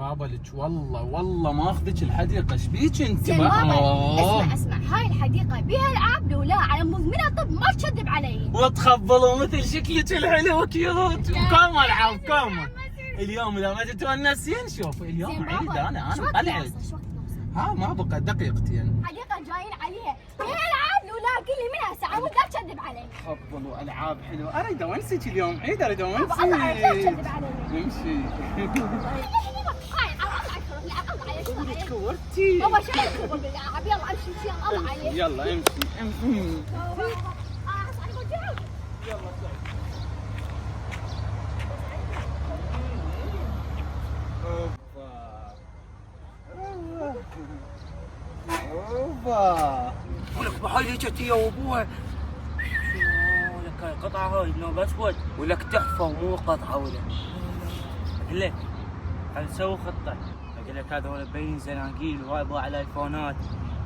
بابا لك والله ما اخذك الحديقه، ايش بيك انت زين بابا اسمع هاي الحديقه بيها العاب لو لا على مزمنه طب ما تكذب علي. وتخبلوا مثل شكلك الحلو كيوت وكم العاب كم. اليوم اذا ما تتونسين شوف اليوم عيد انا مقلعد. ها ما بقى دقيقتين. حديقه جايين عليها بيها العاب لو لا قل لي منها ساعه ولا تكذب علي. تخبلوا العاب حلوه، اريد اونسك اليوم عيد اريد اونسك. والله لا تكذب علي. امشي. كورتي بابا شو تكبر بالالعاب. يلا امشي يلا عليك. يلا امشي. اوبا ولك بحالي جت هي وابوها. لك القطعه هاي لون اسود ولك تحفه ومو قطعه ولا. اقول لك خلينا نسوي خطه. اقول لك هذول مبين زناقيل ويبغوا على ايفونات.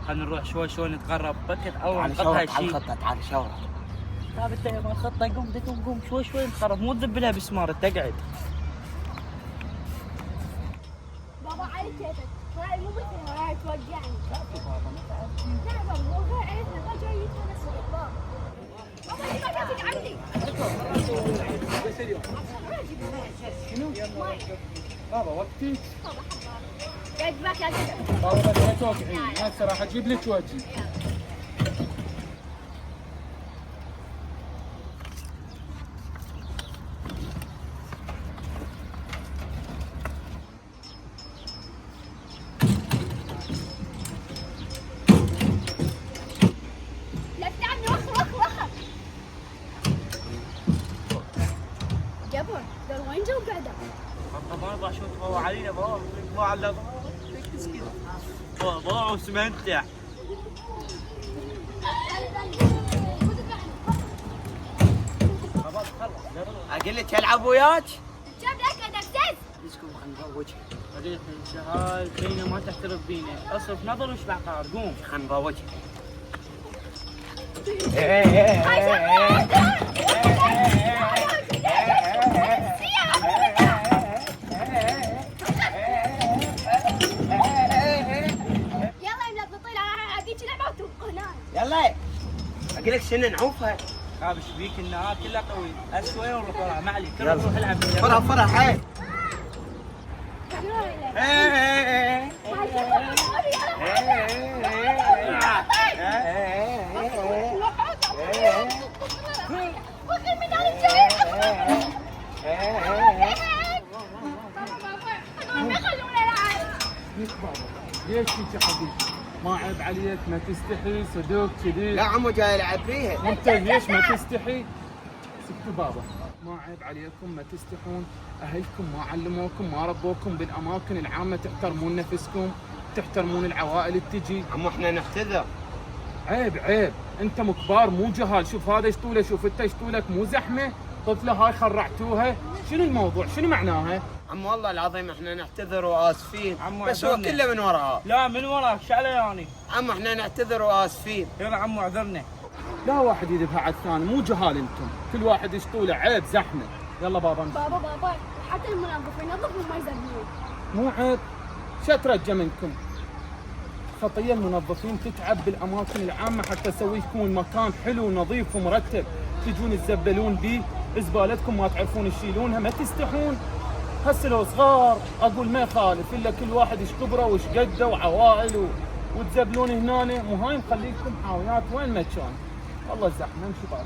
خلينا نروح شوي نتقرب بكت اول نقطع شيء. تعال الخطه تعال شاور. طيب انت يا الخطه قوم شوي نتقرب مو تذب لها بسمار تقعد. بابا علي كيفك هاي مو مثل هاي توجعني. لا بابا مو غير عرفنا ما جاي يتونس بابا. بابا ليه ما جاتك عندي؟ بابا وقتي. يعجبك يا زلمه. بابا بس لا توقعين هسه راح اجيب لك وجهي. لا تتعبني وخر. جبر دول وين جو قاعده؟ ما ابغى اشوف بابا علينا بابا ما على بابا وسمنتع. اقول لك العب وياك. جاب لك ادكتس. ليشكم خلينا نبوجها. اقول لك هاي بينا ما تحترف بينا اصرف نظر وش بعقار قوم خلينا نبوجها. يلا اقول لك شنو نعوفها. ايش بيك النهار كله قوي اسوي ولا طلع ما عليك روح العب. فرح هاي. ليش انت حبيبي؟ ما عيب عليك ما تستحي صدق كذي؟ لا عمو جاي العب فيها. انت ليش ما تستحي؟ سكتوا بابا ما عيب عليكم ما تستحون. اهلكم ما علموكم ما ربوكم بالاماكن العامه تحترمون نفسكم تحترمون العوائل اللي تجي. عمو احنا نعتذر. عيب انتم كبار مو جهال. شوف هذا ايش طوله شوف انت ايش طولك مو زحمه. طفله هاي خرعتوها. شنو الموضوع شنو معناها؟ عمو والله العظيم احنا نعتذر واسفين. عمو بس هو كله من وراها. لا من وراك شو علي يعني؟ عمو احنا نعتذر واسفين. يلا عمو اعذرنا. لا واحد يذبح على الثاني مو جهال انتم. كل واحد ايش طوله عيب زحمه. يلا بابا بابا حتى المنظفين ينظفون ما يزبلون. مو عيب شو اترجى منكم؟ خطيه المنظفين تتعب بالاماكن العامه حتى اسوي لكم المكان حلو ونظيف ومرتب. تجون تزبلون بيه زبالتكم ما تعرفون تشيلونها ما تستحون. هسه لو صغار اقول ما يخالف الا كل واحد ايش كبره وايش قده وعوائل وتزبلون هنا. مو هاي مخليكم حاويات وين ما كان. والله زحمه امشي بابا.